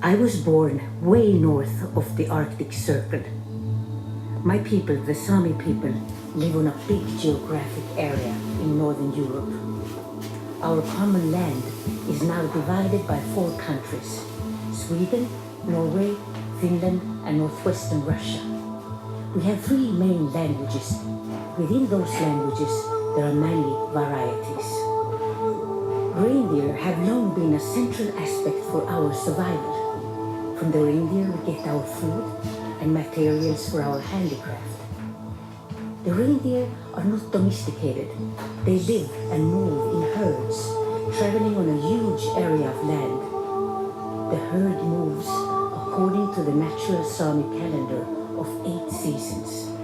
I was born way north of the Arctic Circle. My people, the Sami people, live on a big geographic area in Northern Europe. Our common land is now divided by 4 countries: Sweden, Norway, Finland, and northwestern Russia. We have 3 main languages. Within those languages, there are many varieties. Reindeer have long been a central aspect for our survival. From the reindeer we get our food and materials for our handicraft. The reindeer are not domesticated. They live and move in herds, traveling on a huge area of land. The herd moves according to the natural Sami calendar of 8 seasons.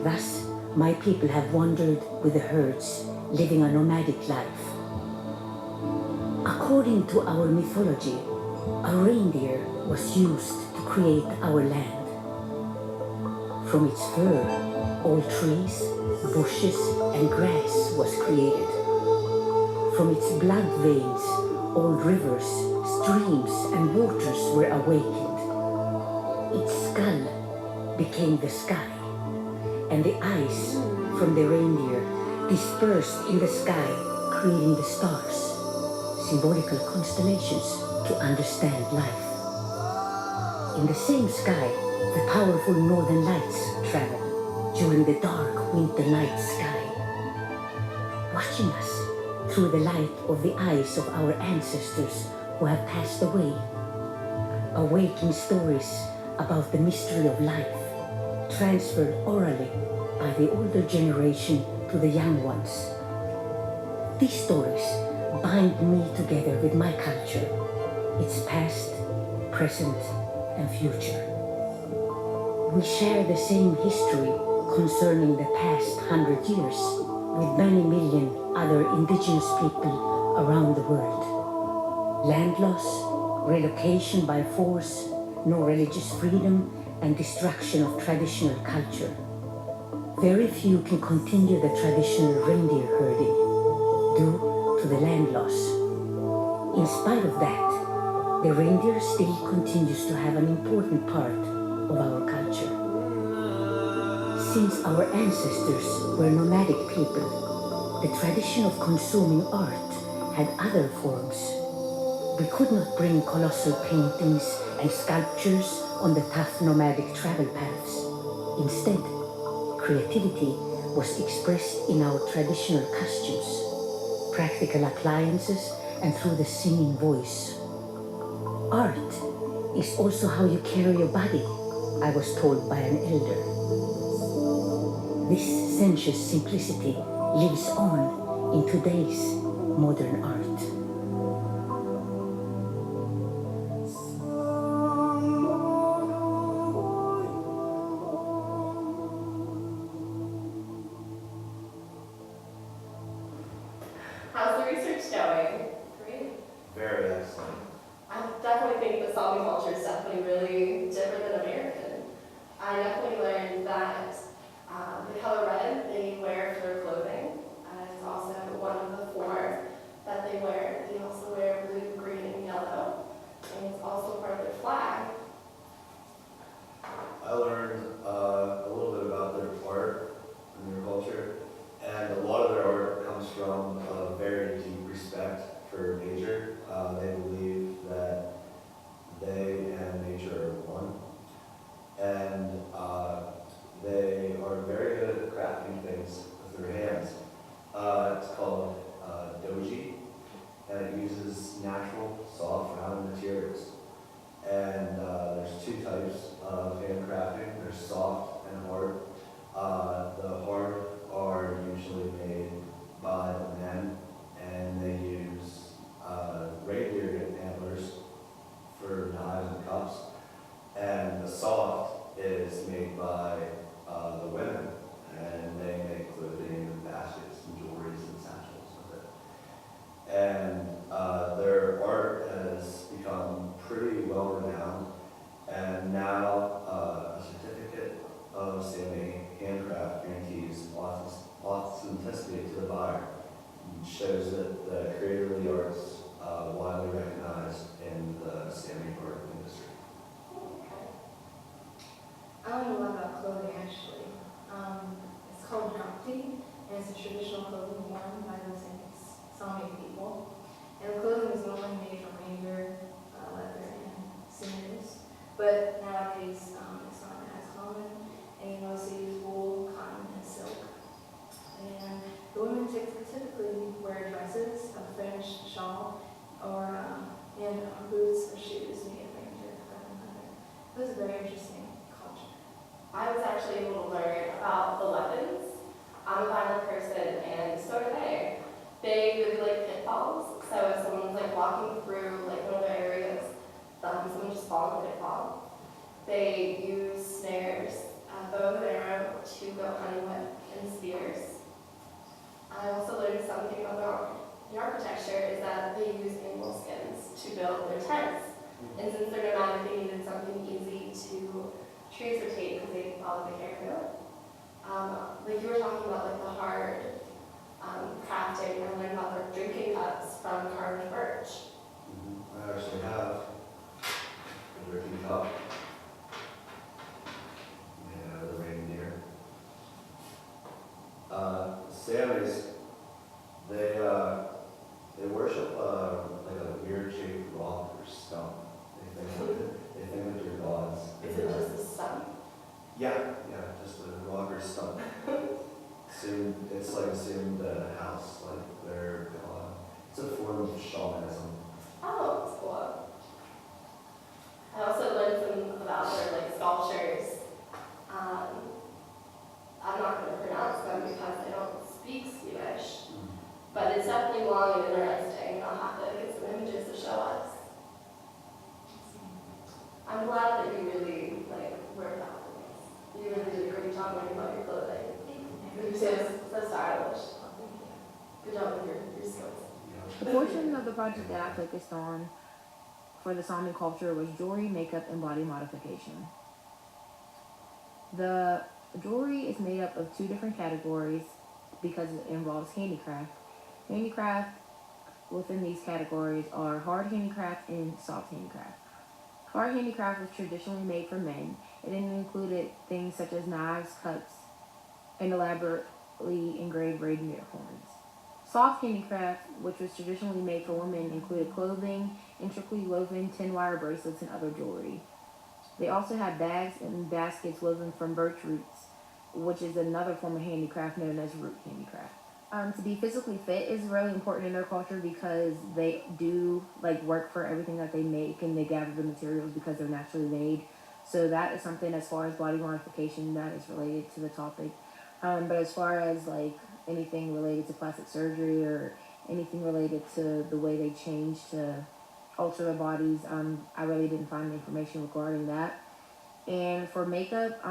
Thus, my people have wandered with the herds, living a nomadic life. According to our mythology, a reindeer was used to create our land. From its fur, all trees, bushes, and grass was created. From its blood veins, all rivers, streams, and waters were awakened. Its skull became the sky, and the ice from the reindeer dispersed in the sky, creating the stars, symbolical constellations to understand life. In the same sky, the powerful northern lights travel during the dark winter night sky, watching us through the light of the eyes of our ancestors who have passed away, awaking stories about the mystery of life, transferred orally by the older generation to the young ones. These stories bind me together with my culture, its past, present, and future. We share the same history concerning the past 100 years with many million other indigenous people around the world. Land loss, relocation by force, no religious freedom, and destruction of traditional culture. Very few can continue the traditional reindeer herding due to the land loss. In spite of that, the reindeer still continues to have an important part of our culture. Since our ancestors were nomadic people, the tradition of consuming art had other forms. We could not bring colossal paintings and sculptures on the tough nomadic travel paths. Instead, creativity was expressed in our traditional costumes, practical appliances, and through the singing voice. Art is also how you carry your body, I was told by an elder. This sensuous simplicity lives on in today's modern art. How's the research going? Great. Very excellent. I definitely think the Sami culture is definitely really different than American. I definitely learned that the color red they wear for their clothing. It's also one of the 4 that they wear. They also wear blue, green, and yellow. And it's also part of their flag. I learned a little bit about their art and their culture, and a lot of their art comes from a very deep respect for nature. They believe that they and nature are one, and they are very good at crafting things with their hands. It's called doji, and it uses natural, soft, round materials. And there's 2 types of handcrafting. There's soft and hard. The hard are usually made by the men, and they use reindeer antlers for knives and cups. And the soft is made by the women, and they make clothing and baskets and jewelry and satchels with it. And their art has become pretty well renowned, and now a certificate of Sami handcraft guarantees authenticity to the buyer. It shows that the creator of the arts widely recognized in the Sami art industry. very interesting culture. I was actually able to learn about the weapons. I'm a violent person, and so are they. They really like pitfalls. So if someone's like walking through like one of their areas, someone just falls in a pitfall. They use snares, bow and arrow to go hunting with, and spears. I also learned something about the architecture is that they use animal skins to build their tents. And since they're nomadic, they needed something easy to transportate because they probably can't do it. Like you were talking about like the hard crafting, I learned about the drinking cups from carved birch. I actually have a drinking cup made out of the reindeer. Samis, they worship like a weird shaped rock or stump. They think that they're gods. Is it just a stump? Yeah, just a rock or stump. It's like assumed house, like they're god. It's a form of shamanism. Oh, that's cool. I also learned some about their like sculptures. I'm not going to pronounce them because I don't speak Swedish, but it's definitely long and interesting. I'll have to get some images to show us. I'm glad that you really like worked out for this. You really did a great job learning about your clothing. You're so stylish. Good job with your skills. The portion of the project that I focused on for the Sami culture was jewelry, makeup, and body modification. The jewelry is made up of two different categories because it involves handicraft. Handicraft within these categories are hard handicraft and soft handicraft. Hard handicraft was traditionally made for men. It included things such as knives, cups, and elaborately engraved reindeer horns. Soft handicraft, which was traditionally made for women, included clothing, intricately woven tin wire bracelets, and other jewelry. They also had bags and baskets woven from birch roots, which is another form of handicraft known as root handicraft. To be physically fit is really important in their culture because they do like work for everything that they make, and they gather the materials because they're naturally made. So that is something as far as body modification that is related to the topic. But as far as like anything related to plastic surgery or anything related to the way they change to alter their bodies, I really didn't find information regarding that. And for makeup,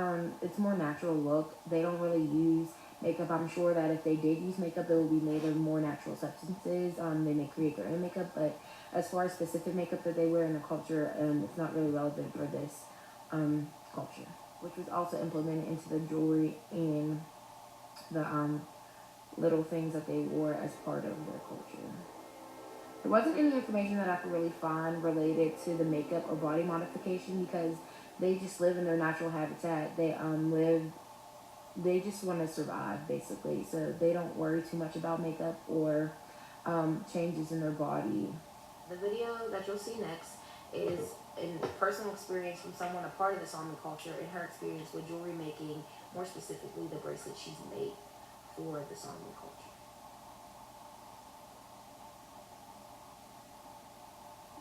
it's more natural look. They don't really use makeup. I'm sure that if they did use makeup, it would be made of more natural substances. They may create their own makeup, but as far as specific makeup that they wear in the culture, it's not really relevant for this culture, which was also implemented into the jewelry and the little things that they wore as part of their culture. There wasn't any information that I could really find related to the makeup or body modification because they just live in their natural habitat. They just want to survive basically, so they don't worry too much about makeup or changes in their body. The video that you'll see next is a personal experience from someone a part of the Sami culture and her experience with jewelry making, more specifically the bracelet she's made for the Sami culture.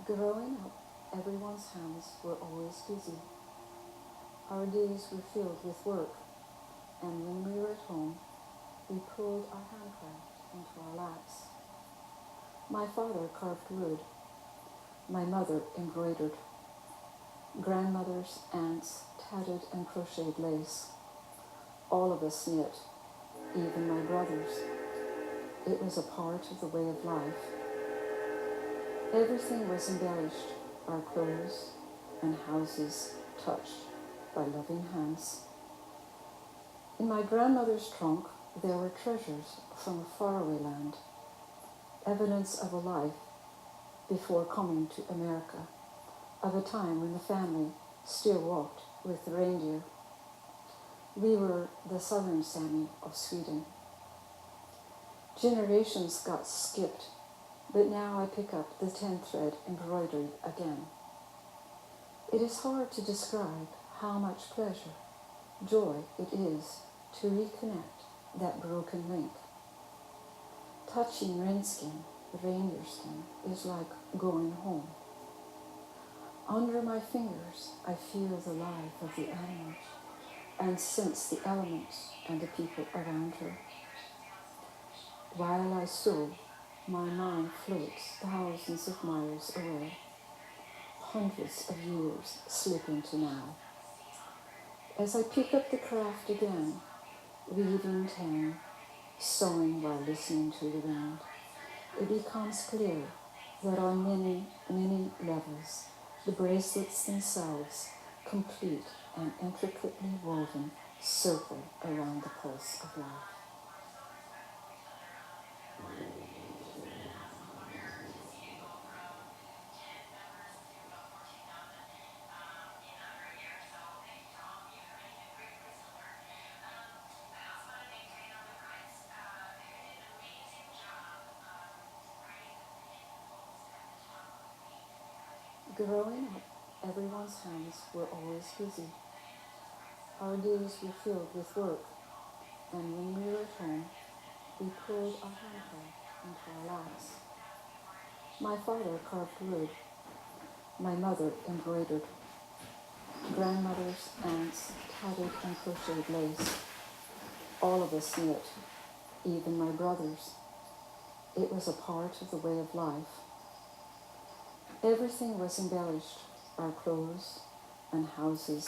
Growing up, everyone's hands were always busy. Our days were filled with work, and when we were at home, we pulled our handcraft into our laps. My father carved wood. My mother embroidered. Grandmothers, aunts tatted and crocheted lace. All of us knit, even my brothers. It was a part of the way of life. Everything was embellished, our clothes and houses touched by loving hands. In my grandmother's trunk, there were treasures from a faraway land, evidence of a life before coming to America, of a time when the family still walked with the reindeer. We were the southern Sami of Sweden. Generations got skipped, but now I pick up the 10-thread embroidery again. It is hard to describe how much pleasure, joy it is to reconnect that broken link. Touching reindeer skin is like going home. Under my fingers, I feel the life of the animal and sense the elements and the people around her. While I sew, my mind floats thousands of miles away. Hundreds of years slip into now. As I pick up the craft again, weaving ten, sewing while listening to the wind, it becomes clear that on many, many levels, the bracelets themselves complete an intricately woven circle around the pulse of life. Growing up, everyone's hands were always busy. Our days were filled with work, and when we were at home, we pulled our handcraft into our laps. My father carved wood, my mother embroidered, grandmothers, aunts tatted and crocheted lace. All of us knit, even my brothers. It was a part of the way of life. Everything was embellished, our clothes and houses